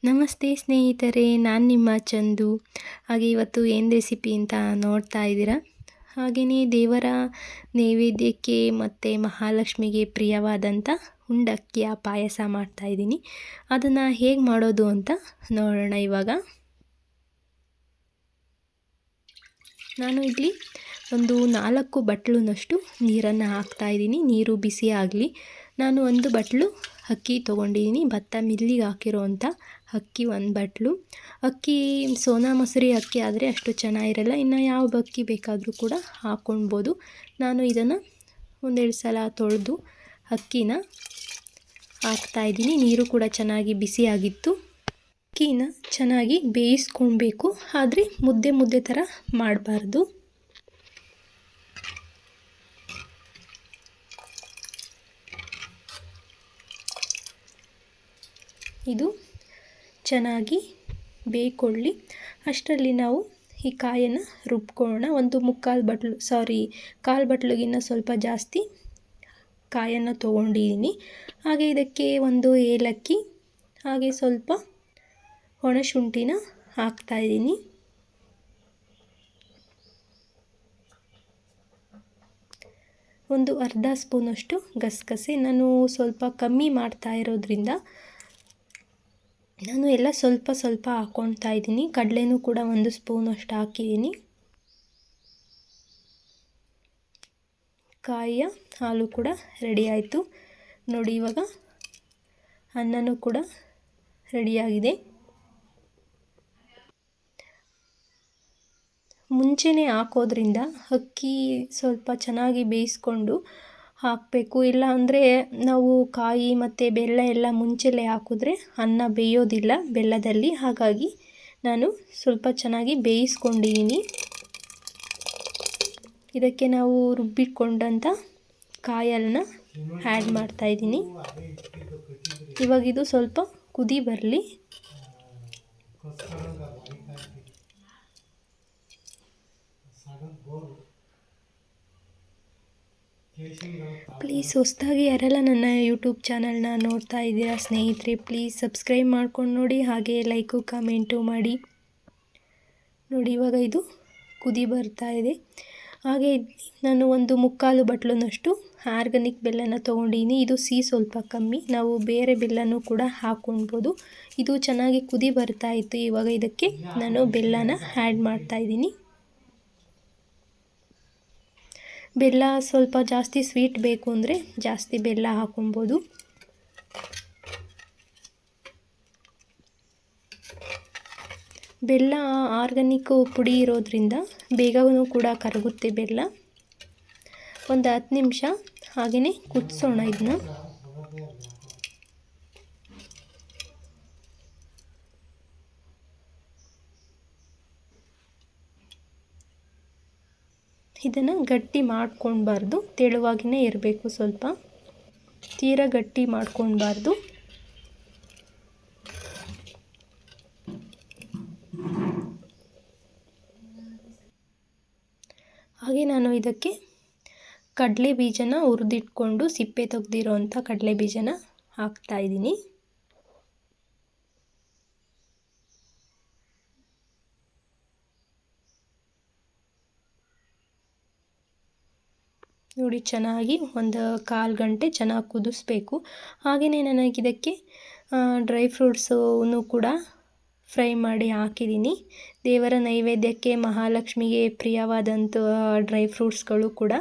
ನಮಸ್ತೆ ಸ್ನೇಹಿತರೆ, ನಾನು ನಿಮ್ಮ ಚಂದು. ಹಾಗೆ ಇವತ್ತು ಏನು ರೆಸಿಪಿ ಅಂತ ನೋಡ್ತಾ ಇದ್ದೀರಾ. ಹಾಗೆಯೇ ದೇವರ ನೈವೇದ್ಯಕ್ಕೆ ಮತ್ತು ಮಹಾಲಕ್ಷ್ಮಿಗೆ ಪ್ರಿಯವಾದಂಥ ಉಂಡಕ್ಕಿಯ ಪಾಯಸ ಮಾಡ್ತಾಯಿದ್ದೀನಿ. ಅದನ್ನು ಹೇಗೆ ಮಾಡೋದು ಅಂತ ನೋಡೋಣ. ಇವಾಗ ನಾನು ಇಲ್ಲಿ ಒಂದು 4 ಬಟ್ಲುನಷ್ಟು ನೀರನ್ನು ಹಾಕ್ತಾಯಿದ್ದೀನಿ. ನೀರು ಬಿಸಿ ಆಗಲಿ. ನಾನು 1 ಬಟ್ಲು ಅಕ್ಕಿ ತೊಗೊಂಡಿದ್ದೀನಿ. ಭತ್ತ ಮಿಲ್ಲಿಗೆ ಹಾಕಿರೋವಂಥ ಅಕ್ಕಿ 1 ಬಟ್ಲು. ಅಕ್ಕಿ ಸೋನಾ ಮಸೂರಿ ಅಕ್ಕಿ ಆದರೆ ಅಷ್ಟು ಚೆನ್ನಾಗಿರಲ್ಲ. ಇನ್ನು ಯಾವ ಅಕ್ಕಿ ಬೇಕಾದರೂ ಕೂಡ ಹಾಕ್ಕೊಳ್ಬೋದು. ನಾನು ಇದನ್ನು 1-2 ಸಲ ತೊಳೆದು ಅಕ್ಕಿನ ಹಾಕ್ತಾಯಿದ್ದೀನಿ. ನೀರು ಕೂಡ ಚೆನ್ನಾಗಿ ಬಿಸಿಯಾಗಿತ್ತು. ಅಕ್ಕಿನ ಚೆನ್ನಾಗಿ ಬೇಯಿಸ್ಕೊಳ್ಬೇಕು, ಆದರೆ ಮುದ್ದೆ ಮುದ್ದೆ ಥರ ಮಾಡಬಾರ್ದು. ಇದು ಚೆನ್ನಾಗಿ ಬೇಯ್ಕೊಳ್ಳಿ. ಅಷ್ಟರಲ್ಲಿ ನಾವು ಈ ಕಾಯನ್ನು ರುಬ್ಕೊಳ್ಳೋಣ. ಕಾಲು ಬಟ್ಲಿಗಿನ್ನ ಸ್ವಲ್ಪ ಜಾಸ್ತಿ ಕಾಯನ್ನು ತೊಗೊಂಡಿದ್ದೀನಿ. ಹಾಗೆ ಇದಕ್ಕೆ 1 ಏಲಕ್ಕಿ, ಹಾಗೆ ಸ್ವಲ್ಪ ಒಣಶುಂಠಿನ ಹಾಕ್ತಾಯಿದ್ದೀನಿ. ಒಂದು ಅರ್ಧ ಸ್ಪೂನಷ್ಟು ಗಸಗಸೆ. ನಾನು ಸ್ವಲ್ಪ ಕಮ್ಮಿ ಮಾಡ್ತಾ ಇರೋದ್ರಿಂದ ನಾನು ಎಲ್ಲ ಸ್ವಲ್ಪ ಸ್ವಲ್ಪ ಹಾಕ್ಕೊಳ್ತಾ ಇದ್ದೀನಿ. ಕಡಲೆನೂ ಕೂಡ 1 ಸ್ಪೂನಷ್ಟು ಹಾಕಿದ್ದೀನಿ. ಕಾಯಿಯ ಹಾಲು ಕೂಡ ರೆಡಿ ಆಯಿತು ನೋಡಿ. ಇವಾಗ ಅನ್ನನೂ ಕೂಡ ರೆಡಿಯಾಗಿದೆ. ಮುಂಚೆನೇ ಹಾಕೋದ್ರಿಂದ ಅಕ್ಕಿ ಸ್ವಲ್ಪ ಚೆನ್ನಾಗಿ ಬೇಯಿಸ್ಕೊಂಡು ಹಾಕಬೇಕು. ಇಲ್ಲ ಅಂದರೆ ನಾವು ಕಾಯಿ ಮತ್ತು ಬೆಲ್ಲ ಎಲ್ಲ ಮುಂಚೆಲೇ ಹಾಕಿದ್ರೆ ಅನ್ನ ಬೇಯೋದಿಲ್ಲ ಬೆಲ್ಲದಲ್ಲಿ. ಹಾಗಾಗಿ ನಾನು ಸ್ವಲ್ಪ ಚೆನ್ನಾಗಿ ಬೇಯಿಸ್ಕೊಂಡಿದ್ದೀನಿ. ಇದಕ್ಕೆ ನಾವು ರುಬ್ಬಿಕೊಂಡಂಥ ಕಾಯನ್ನು ಆ್ಯಡ್ ಮಾಡ್ತಾಯಿದ್ದೀನಿ. ಇವಾಗ ಇದು ಸ್ವಲ್ಪ ಕುದಿ ಬರಲಿ. ಪ್ಲೀಸ್ ಹೊಸದಾಗಿ ಯಾರೆಲ್ಲ ನನ್ನ ಯೂಟ್ಯೂಬ್ ಚಾನಲ್ನ ನೋಡ್ತಾ ಇದ್ದೀರಾ ಸ್ನೇಹಿತರೆ, ಪ್ಲೀಸ್ ಸಬ್ಸ್ಕ್ರೈಬ್ ಮಾಡ್ಕೊಂಡು ನೋಡಿ. ಹಾಗೆ ಲೈಕು ಕಮೆಂಟು ಮಾಡಿ ನೋಡಿ. ಇವಾಗ ಇದು ಕುದಿ ಬರ್ತಾ ಇದೆ. ಹಾಗೆ ನಾನು 1/4 ಬಟ್ಲುನಷ್ಟು ಆರ್ಗಾನಿಕ್ ಬೆಲ್ಲನ ತೊಗೊಂಡಿದ್ದೀನಿ. ಇದು ಸ್ವಲ್ಪ ಕಮ್ಮಿ. ನಾವು ಬೇರೆ ಬೆಲ್ಲನೂ ಕೂಡ ಹಾಕ್ಕೊಳ್ಬೋದು. ಇದು ಚೆನ್ನಾಗಿ ಕುದಿ ಬರ್ತಾ ಇತ್ತು. ಇವಾಗ ಇದಕ್ಕೆ ನಾನು ಬೆಲ್ಲನ ಆ್ಯಡ್ ಮಾಡ್ತಾಯಿದ್ದೀನಿ. ಬೆಲ್ಲ ಸ್ವಲ್ಪ ಜಾಸ್ತಿ ಸ್ವೀಟ್ ಬೇಕು ಅಂದರೆ ಜಾಸ್ತಿ ಬೆಲ್ಲ ಹಾಕೊಳ್ಬೋದು. ಬೆಲ್ಲ ಆರ್ಗಾನಿಕ್ ಪುಡಿ ಇರೋದ್ರಿಂದ ಬೇಗನೂ ಕೂಡ ಕರಗುತ್ತೆ ಬೆಲ್ಲ. ಒಂದು 10 ನಿಮಿಷ ಹಾಗೆಯೇ ಕುದಿಸೋಣ ಇದನ್ನು ಗಟ್ಟಿ ಮಾಡ್ಕೊಳ್ಬಾರ್ದು, ತೆಳುವಾಗಿಯೇ ಇರಬೇಕು. ಸ್ವಲ್ಪ ತೀರಾ ಗಟ್ಟಿ ಮಾಡ್ಕೊಳ್ಬಾರ್ದು. ಹಾಗೆ ನಾನು ಇದಕ್ಕೆ ಕಡಲೆ ಬೀಜನ ಹುರಿದಿಟ್ಕೊಂಡು ಸಿಪ್ಪೆ ತೆಗೆದಿರೋವಂಥ ಕಡಲೆ ಬೀಜನ ಹಾಕ್ತಾಯಿದ್ದೀನಿ. ನೋಡಿ, ಚೆನ್ನಾಗಿ 1/4 ಗಂಟೆ ಚೆನ್ನಾಗಿ ಕುದಿಸ್ಬೇಕು. ಹಾಗೆಯೇ ನನಗಿದಕ್ಕೆ ಡ್ರೈ ಫ್ರೂಟ್ಸನ್ನು ಕೂಡ ಫ್ರೈ ಮಾಡಿ ಹಾಕಿದ್ದೀನಿ. ದೇವರ ನೈವೇದ್ಯಕ್ಕೆ ಮಹಾಲಕ್ಷ್ಮಿಗೆ ಪ್ರಿಯವಾದಂಥ ಡ್ರೈ ಫ್ರೂಟ್ಸ್ಗಳು ಕೂಡ.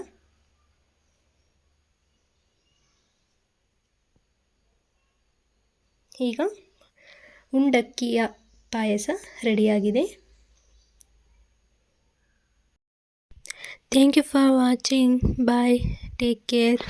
ಈಗ ಉಂಡಕ್ಕಿಯ ಪಾಯಸ ರೆಡಿಯಾಗಿದೆ. Thank you for watching. Bye. Take care.